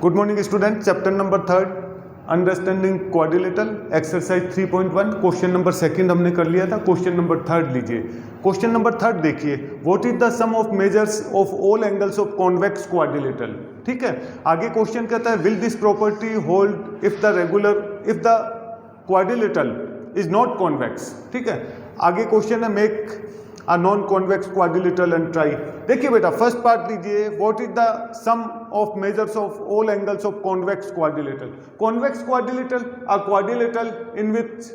Good morning student, chapter number 3 understanding quadrilateral exercise 3.1 question number 2 हमने कर लिया था। क्वेश्चन नंबर 3 लीजिए। क्वेश्चन नंबर 3 देखिए, what is the sum of measures of all angles of convex quadrilateral. ठीक है, आगे क्वेश्चन कहता है will this property hold if the quadrilateral is not convex. ठीक है, आगे क्वेश्चन है make a non convex quadrilateral and try. देखिए बेटा, फर्स्ट पार्ट लीजिए, what is the sum of measures of all angles of convex quadrilateral. Convex quadrilateral are quadrilateral in which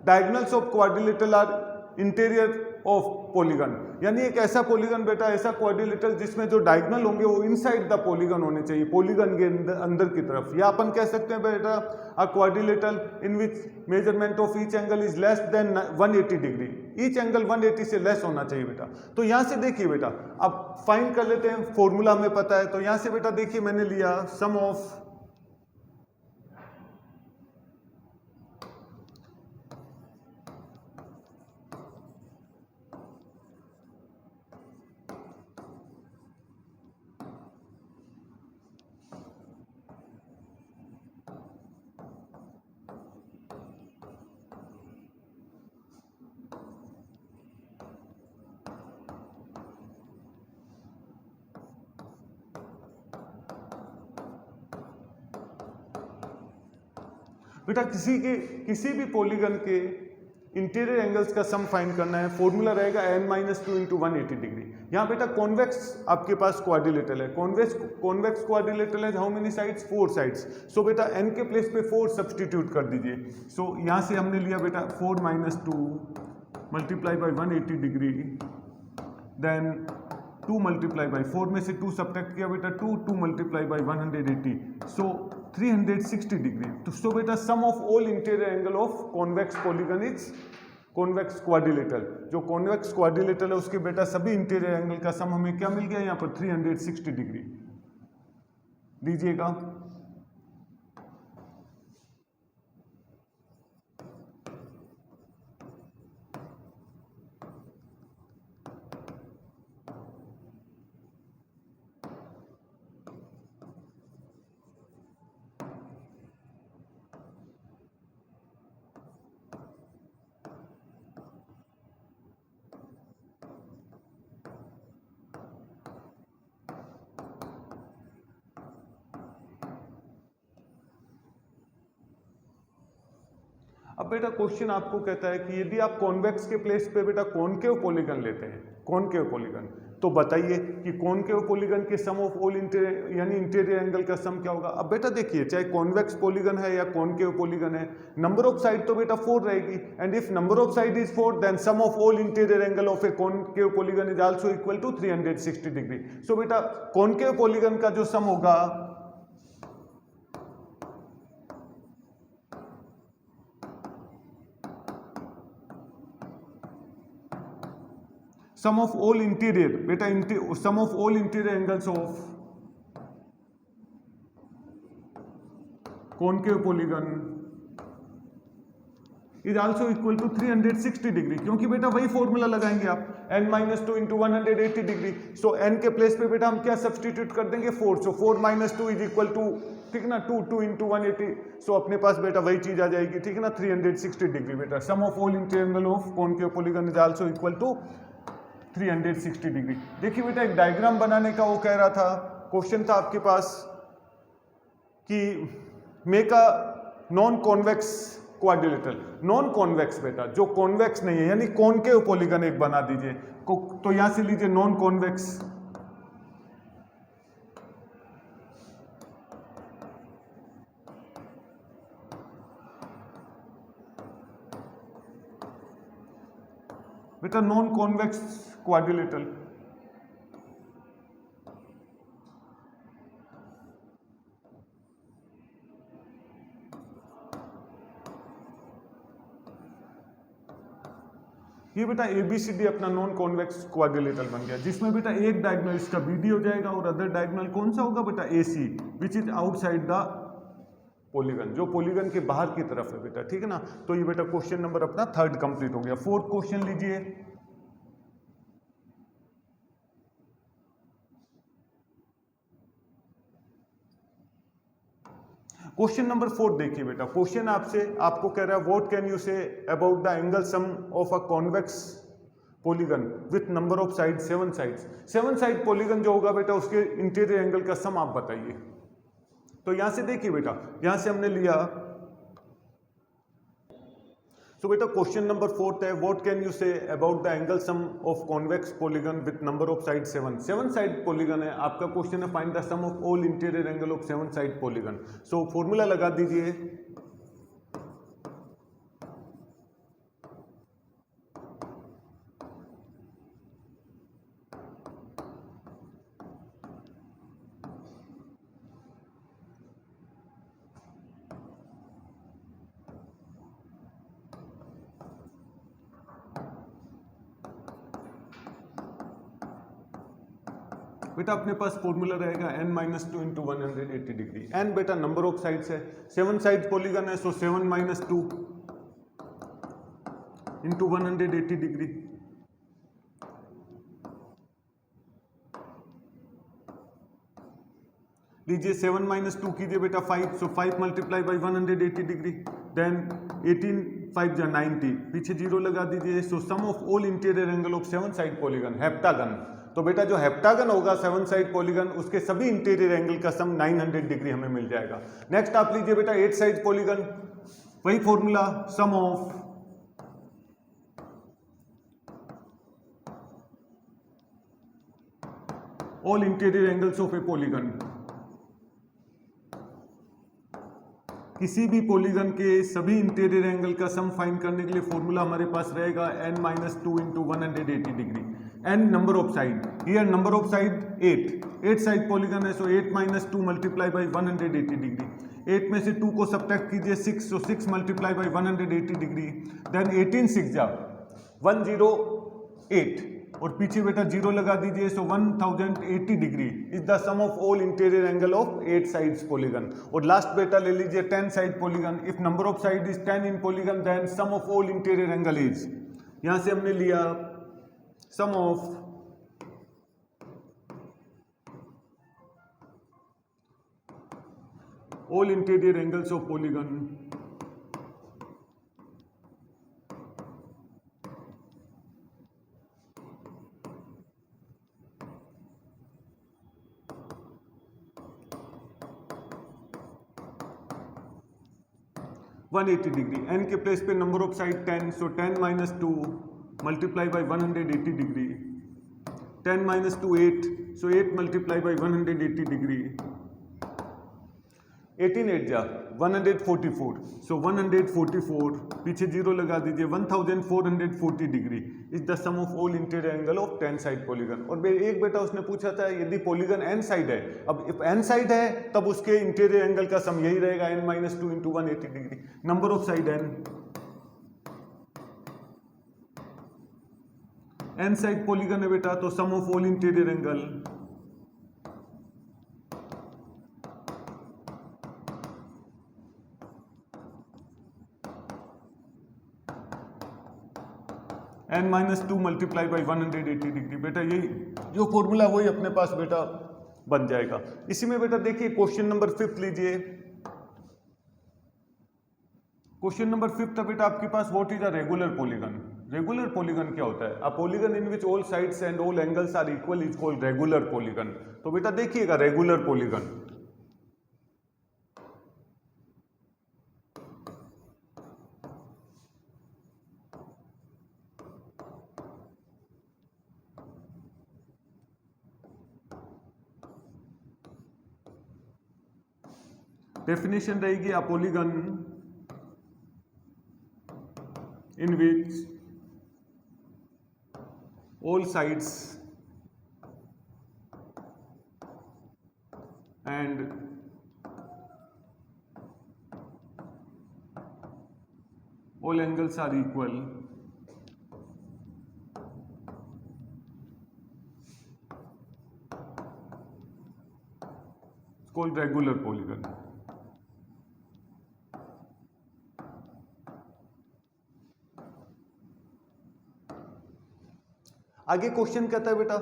diagonals of quadrilateral are interior of polygon, यानी एक ऐसा polygon बेटा, ऐसा quadrilateral जिसमें जो डायगोनल होंगे वो इनसाइड द पॉलीगन होने चाहिए, पॉलीगन के अंदर की तरफ। या अपन कह सकते हैं बेटा अ quadrilateral in which measurement of each angle is less than 180 degree. Each angle 180 से लेस होना चाहिए बेटा। तो यहां से देखिए बेटा, अब फाइंड कर लेते हैं, फॉर्मूला हमें पता है। तो यहां से बेटा देखिए, मैंने लिया सम ऑफ बेटा किसी भी पॉलीगन के इंटीरियर एंगल्स का सम फाइंड करना है। फॉर्मूला रहेगा n-2 इंटू 180 डिग्री। यहाँ बेटा कॉन्वेक्स आपके पास क्वाड्रिलेटरल है, कॉन्वेक्स क्वाड्रिलेटरल है, हाउ मेनी साइड्स, 4 साइड्स। सो बेटा n के प्लेस पे 4 सब्सटीट्यूट कर दीजिए। सो यहाँ से हमने लिया बेटा 4-2 multiply by 180 degree, then 2 multiply by 4 में से 2 सब्ट्रैक्ट किया बेटा 2 मल्टीप्लाई बाई 180, सो 360 डिग्री। तो सो बेटा sum of all interior angle of convex polygon is convex quadrilateral. जो कॉन्वेक्स क्वाड्रिलेटरल है उसके बेटा सभी इंटीरियर एंगल का सम हमें क्या मिल गया यहाँ पर, 360 डिग्री लीजिएगा। अब बेटा क्वेश्चन आपको कहता है कि यदि आप कॉन्वेक्स के प्लेस पे बेटा कॉनकेव पॉलीगन लेते हैं, कॉनकेव पॉलीगन, तो बताइए कि कॉनकेव पॉलीगन के सम ऑफ ऑल इंटीरियर यानी इंटीरियर एंगल का सम क्या होगा। अब बेटा देखिए, चाहे कॉन्वेक्स पॉलीगन है या कॉनकेव पॉलीगन है, नंबर ऑफ साइड तो बेटा 4 रहेगी, and if number of side is 4 then sum of all interior angle of a concave polygon is also equal to 360 degree. So बेटा कॉनकेव पॉलीगन का जो सम होगा sum of all interior बेटा sum of all interior angles of concave polygon is also equal to 360 degree, क्योंकि बेटा वही formula लगाएंगे आप, n-2 इंटू 180 डिग्री। सो n के प्लेस पे बेटा हम क्या सब्सटीट्यूट कर देंगे, 4। सो 4-2 इज इक्वल टू, ठीक है ना, 2 इंटू 180। सो अपने पास बेटा वही चीज आ जाएगी, ठीक है ना, 360 डिग्री। बेटा sum of all interior angle of concave polygon is also equal to 360 degree. देखिए बेटा, एक डायग्राम बनाने का वो कह रहा था, क्वेश्चन था आपके पास कि make a non convex quadrilateral. Non convex बेटा जो कॉन्वेक्स नहीं है, यानी कॉनकेव पॉलीगन एक बना दीजिए। तो यहां से लीजिए नॉन कॉन्वेक्स, बेटा नॉन कॉन्वेक्स क्वाड्रिलेटरल। ये बेटा ABCD अपना नॉन कॉन्वेक्स क्वाड्रिलेटरल बन गया, जिसमें बेटा एक डायगोनल इसका BD हो जाएगा और अदर डायगोनल कौन सा होगा बेटा, AC, which is outside the polygon, जो पॉलीगन के बाहर की तरफ है बेटा, ठीक है ना। तो ये बेटा क्वेश्चन नंबर अपना 3 कंप्लीट हो गया। 4th क्वेश्चन लीजिए। क्वेश्चन नंबर 4 देखिए बेटा, क्वेश्चन आपको कह रहा है what can you say about the angle sum of a convex polygon with number of side 7 sides. 7 side polygon जो होगा बेटा उसके इंटीरियर एंगल का सम आप बताइए। तो यहां से देखिए बेटा, यहां से हमने लिया, तो बेटा क्वेश्चन नंबर 4 है what can you say about the angle sum of convex polygon with number of side 7। 7 side polygon है, आपका क्वेश्चन है find the sum of all interior angle of 7 side polygon. So formula लगा दीजिए, बेटा अपने पास formula रहेगा n - 2 × 180 degree. n बेटा नंबर ऑफ साइड्स है, 7 साइड पॉलीगन है, सो 7 - 2 × 180 डिग्री। लीजिए 7 - 2 कीजिए बेटा 5, सो 5 × 180 डिग्री, देन 18 5 जा 90, पीछे जीरो लगा दीजिए। So sum of all interior angle of 7 side polygon heptagon. तो बेटा जो हेप्टागन होगा 7 साइड पॉलीगन उसके सभी इंटीरियर एंगल का सम 900 डिग्री हमें मिल जाएगा। नेक्स्ट आप लीजिए बेटा 8 साइड पॉलीगन, वही formula, sum of all interior angles of a polygon. किसी भी पॉलीगन के सभी इंटीरियर एंगल का सम फाइंड करने के लिए फॉर्मूला हमारे पास रहेगा n - 2 × 180 degree. n number of side, here number of side 8 side polygon है, सो 8 - 2 × 180 डिग्री। 8 में से 2 को सब्ट्रैक्ट कीजिए 6, सो 6 × 180 डिग्री, देन 18 6 जा 108 और पीछे बेटा जीरो लगा दीजिए, so 1080 degree is the sum of all interior angle of 8 sides polygon. और लास्ट बेटा ले लीजिए 10 side polygon, if number of side is 10 in polygon then sum of all interior angle is, यहां से हमने लिया sum of all interior angles of polygon degree. n के place पे number of side 10, so 10 - 2 × 180 degree, 10 - 2 8, so 8 × 180 degree, 18 8 जा 144, सो 144 पीछे zero लगा दीजिए, 1440 degree is the sum of all interior angle of 10 side polygon. और एक बेटा उसने पूछा था यदि पॉलीगन n साइड है, अब इफ n साइड है तब उसके इंटीरियर एंगल का सम यही रहेगा n - 2 × 180 degree. Number of side n side polygon है बेटा, तो sum of all interior angle n - 2 × 180 degree. बेटा यही जो फॉर्मूला वही अपने पास बेटा बन जाएगा। इसी में बेटा देखिए क्वेश्चन नंबर 5 लीजिए। क्वेश्चन नंबर 5 था बेटा आपके पास what is a regular polygon. Regular polygon क्या होता है? A polygon in which all sides and all angles are equal is called regular polygon. तो बेटा देखिएगा रेगुलर पॉलीगन, डेफिनेशन रहेगी a polygon in which all sides and all angles are equal called regular polygon। आगे question कहता है बेटा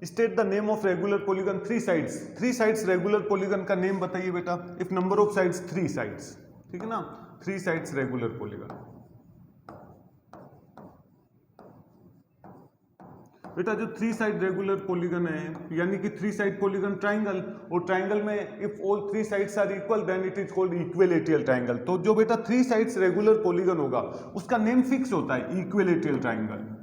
state the name of regular polygon three sides regular polygon का name बताइए बेटा। If number of sides three sides, ठीक है ना, थ्री साइड्स रेगुलर पॉलीगन। बेटा जो थ्री साइड रेगुलर पॉलीगन है यानी कि थ्री साइड पॉलीगन ट्राइंगल, और ट्राइंगल में if all three sides are equal then it is called equilateral triangle. तो जो बेटा थ्री साइड्स रेगुलर पॉलीगन होगा उसका नेम फिक्स होता है equilateral triangle.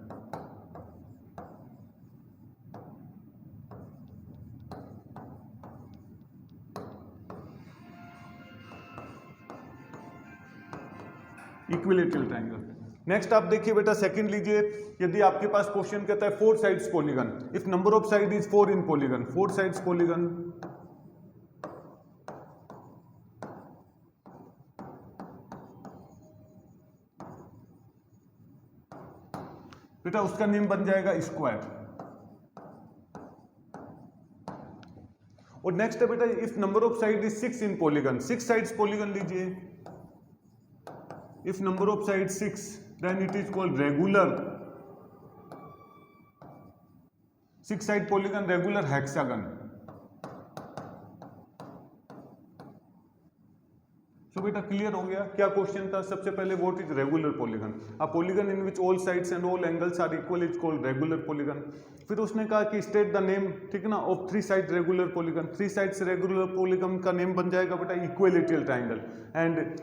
Equilateral triangle. Next आप देखिए बेटा सेकंड लीजिए, यदि आपके पास क्वेश्चन कहता है four sides polygon, if number of side is four in polygon, four sides polygon, बेटा उसका नेम बन जाएगा स्क्वायर। और नेक्स्ट है बेटा if number of side is six in polygon, six sides polygon लीजिए, if number of side six then it is called regular six side polygon, regular hexagon। So बेटा clear हो गया क्या क्वेश्चन था। सबसे पहले what is regular polygon, a polygon in which all sides and all angles are equal is called regular polygon. फिर उसने कहा कि स्टेट द नेम, ठीक है ना, of three side regular polygon, three sides regular polygon का name बन जाएगा बेटा equilateral triangle. And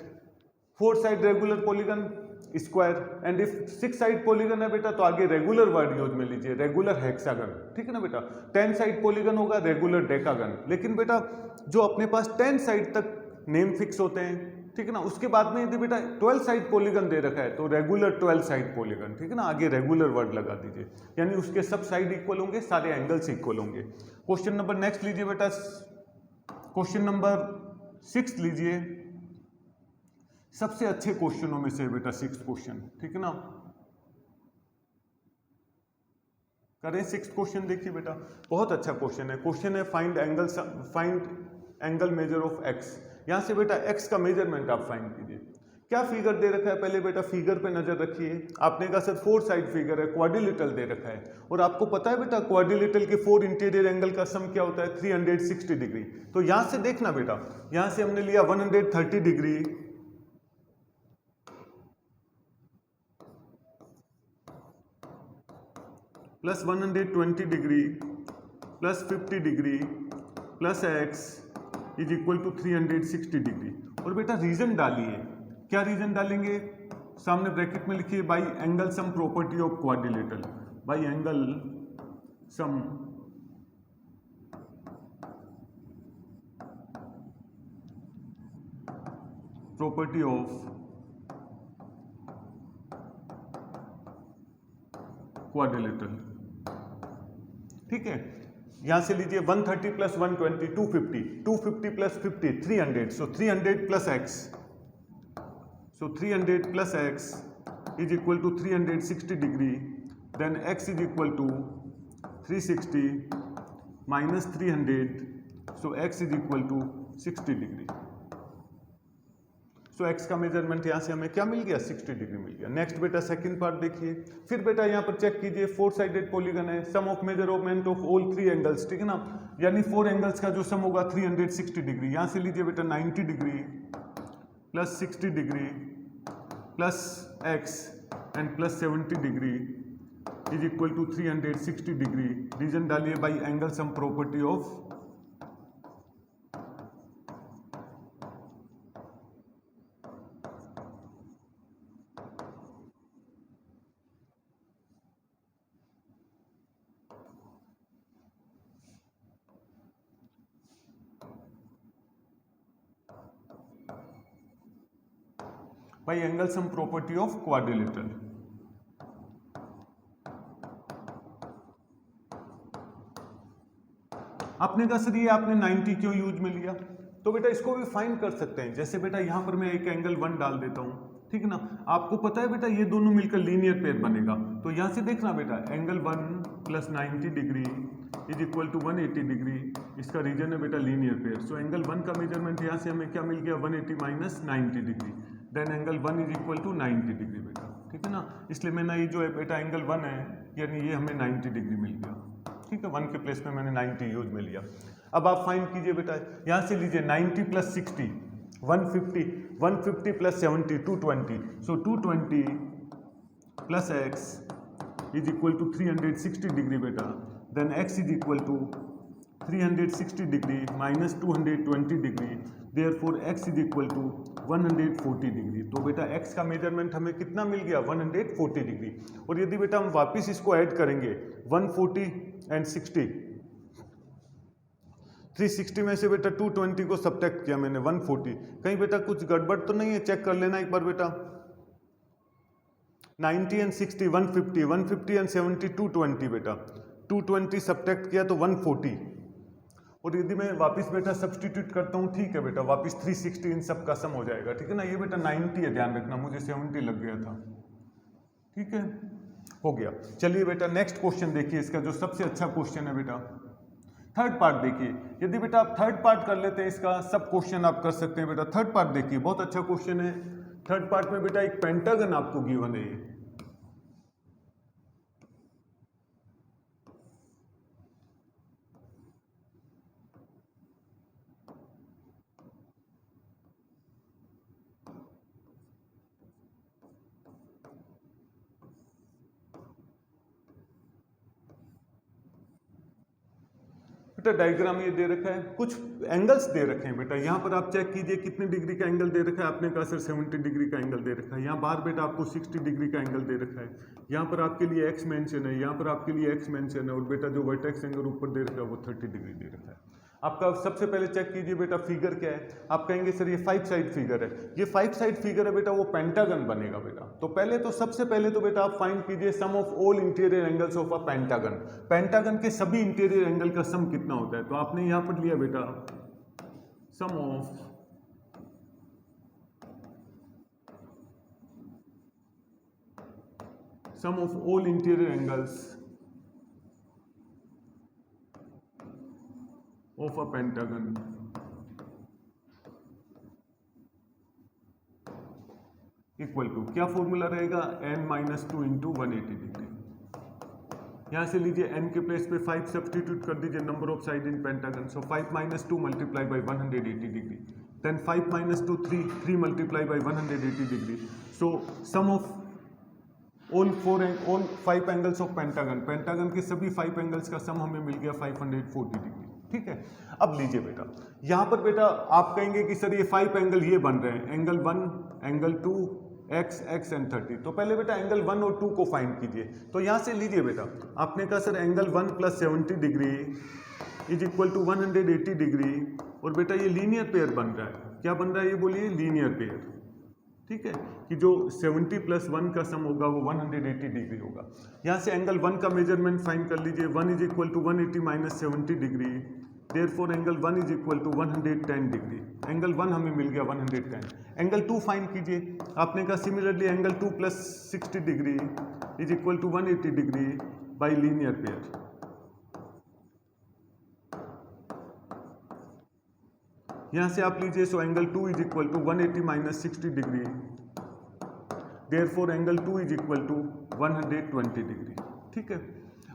four side regular polygon square, and if six side polygon है बेटा तो आगे रेगुलर वर्ड यूज में लीजिए, रेगुलर हेक्सागन, ठीक है ना बेटा। 10 साइड पॉलीगन होगा रेगुलर डेकागन। लेकिन बेटा जो अपने पास 10 साइड तक नेम फिक्स होते हैं, ठीक है ना, उसके बाद में यदि बेटा 12 साइड पॉलीगन दे रखा है तो रेगुलर 12 साइड पॉलीगन, ठीक है ना, आगे रेगुलर वर्ड लगा दीजिए, यानी उसके सब साइड इक्वल होंगे, सारे एंगल्स इक्वल होंगे। क्वेश्चन नंबर नेक्स्ट लीजिए बेटा, क्वेश्चन नंबर 6 लीजिए, सबसे अच्छे क्वेश्चनों में से बेटा 6 क्वेश्चन, ठीक है ना। करें 6 क्वेश्चन, देखिए बेटा बहुत अच्छा क्वेश्चन है। क्वेश्चन है find angle measure of x. यहां से बेटा एक्स का मेजरमेंट आप फाइंड कीजिए। क्या फिगर दे रखा है, पहले बेटा फिगर पे नजर रखिए। आपने कहा सर 4 साइड फिगर है, क्वाड्रिलेटरल दे रखा है, और आपको पता है बेटा क्वाड्रिलेटरल के 4 इंटीरियर एंगल का सम क्या होता है 360 डिग्री। तो यहां से देखना बेटा, यहां से हमने लिया 130 degree plus 120 degree plus 50 degree plus x is equal to 360 degree. और बेटा रीजन डालिए, क्या रीजन डालेंगे, सामने ब्रैकेट में लिखिए by angle sum property of quadrilateral, by angle sum property of quadrilateral, ठीक है। यहां से लीजिए 130 plus 120 250, 250 plus 50 300, so 300 plus x, so 300 plus x is equal to 360 degree, then x is equal to 360 minus 300, so x is equal to 60 degree. So x का measurement यहाँ से हमें क्या मिल गया 60 डिग्री मिल गया। नेक्स्ट बेटा सेकंड पार्ट देखिए, फिर बेटा यहाँ पर चेक कीजिए 4 साइडेड पॉलीगन है, sum of measurement of all 3 angles, ठीक है ना, यानी 4 एंगल्स का जो सम होगा 360 डिग्री। यहाँ से लीजिए बेटा 90 degree plus 60 degree plus x and plus 70 degree is equal to 360 degree. Reason डालिए by angle sum property of by angle sum property of quadrilateral। आपने कहा सर ये आपने 90 क्यों यूज में लिया, तो बेटा इसको भी फाइंड कर सकते हैं। जैसे बेटा यहां पर मैं एक एंगल 1 डाल देता हूं, ठीक है ना, आपको पता है बेटा ये दोनों मिलकर लीनियर पेयर बनेगा। तो यहां से देखना बेटा angle 1 plus 90 degree is equal to 180 degree, इसका रीजन है बेटा लीनियर पेयर। सो एंगल 1 का मेजरमेंट यहां से हमें क्या मिल गया 180 minus 90 degree, then angle 1 is equal to 90 degree बेटा, ठीक है ना। इसलिए मैंने ये जो है बेटा एंगल 1 है यानी ये हमें 90 डिग्री मिल गया। ठीक है, 1 के प्लेस में मैंने 90 यूज में लिया। अब आप फाइंड कीजिए बेटा, यहाँ से लीजिए 90 plus 60 150, 150 plus 70 220, so 220 plus x is equal to 360 degree बेटा, then x is equal to 360 degree minus 220 degree, therefore x is equal to 140 degree. तो बेटा x का मेजरमेंट हमें कितना मिल गया, 140 डिग्री। और यदि बेटा हम वापस इसको ऐड करेंगे 140 एंड 60, 360 में से बेटा 220 को सब्ट्रैक्ट किया मैंने 140, कहीं बेटा कुछ गड़बड़ तो नहीं है, चेक कर लेना एक बार बेटा। 90 एंड 60 150, 150 एंड 70 220 बेटा, 220 सब्ट्रैक्ट किया तो 140। और यदि मैं वापस बेटा सब्सटीट्यूट करता हूँ, ठीक है बेटा, वापस 360 इन सब का सम हो जाएगा, ठीक है ना। ये बेटा 90 है, ध्यान रखना, मुझे 70 लग गया था, ठीक है, हो गया। चलिए बेटा नेक्स्ट क्वेश्चन देखिए, इसका जो सबसे अच्छा क्वेश्चन है बेटा, थर्ड पार्ट देखिए। यदि बेटा आप थर्ड पार्ट कर लेते हैं इसका, सब क्वेश्चन आप कर सकते हैं बेटा। थर्ड पार्ट देखिए, बहुत अच्छा क्वेश्चन है। थर्ड पार्ट में बेटा एक पेंटागन आपको गिवन है, ये बेटा डायग्राम ये दे रखा है, कुछ एंगल्स दे रखे हैं बेटा। यहाँ पर आप चेक कीजिए कितने डिग्री का एंगल दे रखा है, आपने कहा सर 70 डिग्री का एंगल दे रखा है। यहाँ बाहर बेटा आपको 60 डिग्री का एंगल दे रखा है। यहाँ पर आपके लिए एक्स मेंशन है, यहाँ पर आपके लिए एक्स मेंशन है, और बेटा जो वर्टेक्स एंगल ऊपर दे रखा है वो 30 डिग्री दे रखा है। आपका सबसे पहले चेक कीजिए बेटा फिगर क्या है। आप कहेंगे सर ये 5 साइड फिगर है, ये 5 साइड फिगर है बेटा, वो पेंटागन बनेगा बेटा। तो पहले तो सबसे पहले तो बेटा आप फाइंड कीजिए sum of all interior angles of a pentagon. Pentagon के सभी इंटीरियर एंगल का सम कितना होता है। तो आपने यहां पर लिया बेटा sum of all interior angles of a pentagon equal to, क्या फॉर्मूला रहेगा, n माइनस 2 इंटू 180 डिग्री। यहां से लीजिए n के प्लेस पे 5 सब्सटीट्यूट कर दीजिए, number of side in pentagon, so 5 minus 2 multiply by 180 degree, then 5 minus 2 3 multiply by 180 degree. So sum of all 5 angles of pentagon, pentagon के सभी 5 एंगल्स का सम हमें मिल गया 540 डिग्री, ठीक है। अब लीजिए बेटा, यहां पर बेटा आप कहेंगे कि सर ये 5 एंगल ये बन रहे हैं, एंगल 1 एंगल 2 x एंड 30। तो पहले बेटा एंगल 1 और 2 को फाइंड कीजिए। तो यहां से लीजिए बेटा, आपने कहा sir angle 1 plus 70 degree is equal to 180 degree, और बेटा ये लीनियर पेयर बन रहा है। क्या बन रहा है ये बोलिए, लीनियर पेयर, ठीक है, कि जो 70 प्लस 1 का सम होगा वो 180 डिग्री होगा। यहाँ से एंगल 1 का मेजरमेंट फाइंड कर लीजिए, 1 is equal to 180 minus 70 degree, therefore angle 1 is equal to 110 degree. Angle 1 हमें मिल गया 110। एंगल 2 फाइंड कीजिए, आपने कहा similarly angle 2 plus 60 degree is equal to 180 degree by linear pair. यहां से आप लीजिए, so angle 2 is equal to 180 minus 60 degree, therefore angle 2 is equal to 120 degree, ठीक है।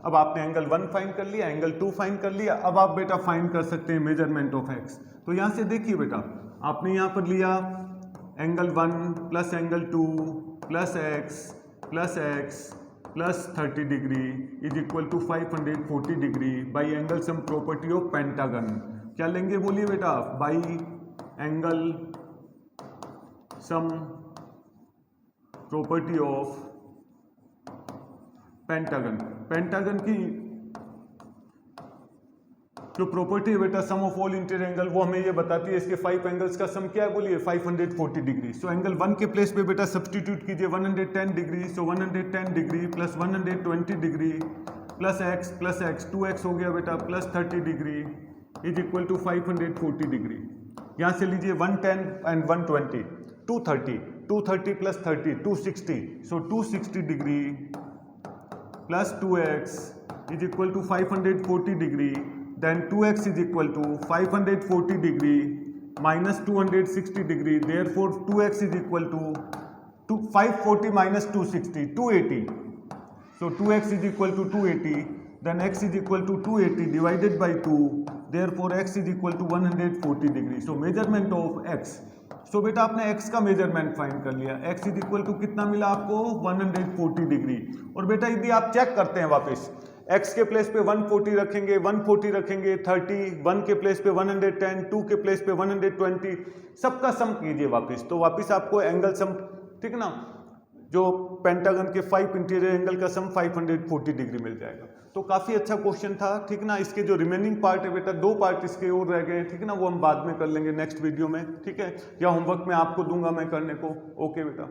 अब आपने एंगल 1 फाइंड कर लिया, एंगल 2 फाइंड कर लिया, अब आप बेटा फाइंड कर सकते हैं मेजरमेंट ऑफ एक्स। तो यहां से देखिए बेटा, आपने यहां पर लिया angle 1 plus angle 2 plus x plus 30 degree is equal to 540 degree by angle sum property of pentagon. क्या लेंगे बोलिए बेटा, by angle sum property of pentagon. Pentagon की जो प्रॉपर्टी है बेटा sum of all interior angle, वो हमें ये बताती है इसके 5 एंगल्स का सम क्या है बोलिए, 540 डिग्री। सो एंगल 1 के प्लेस पे बेटा सब्सटीट्यूट कीजिए 110 degree, so 110 degree plus 120 degree plus x 2x हो गया बेटा plus 30 degree is equal to 540 degree. यहाँ से लीजिए 110 and 120 230 plus 30 260, so 260 degree plus 2x is equal to 540 degree, then 2x is equal to 540 degree minus 260 degree, therefore 2x is equal to 540 minus 260 280, so 2x is equal to 280, then x is equal to 280 divided by 2, therefore x is equal to 140 degree. So measurement of x, so बेटा आपने x का measurement find कर लिया, x is equal to कितना मिला आपको 140 degree. और बेटा यदि आप चेक करते हैं वापस, x के प्लेस पे 140 रखेंगे, 140 रखेंगे, 30, 1 के प्लेस पे 110, 2 के प्लेस पे 120, सबका सम कीजिए वापस, तो वापस आपको एंगल सम, ठीक ना, जो पेंटागन के 5 इंटीरियर एंगल का सम 540 डिग्री मिल जाएगा। तो काफ़ी अच्छा क्वेश्चन था, ठीक ना। इसके जो रिमेनिंग पार्ट है बेटा, 2 पार्ट इसके और रह गए, ठीक है ना, वो हम बाद में कर लेंगे नेक्स्ट वीडियो में, ठीक है, या होमवर्क में आपको दूंगा मैं करने को। ओके बेटा।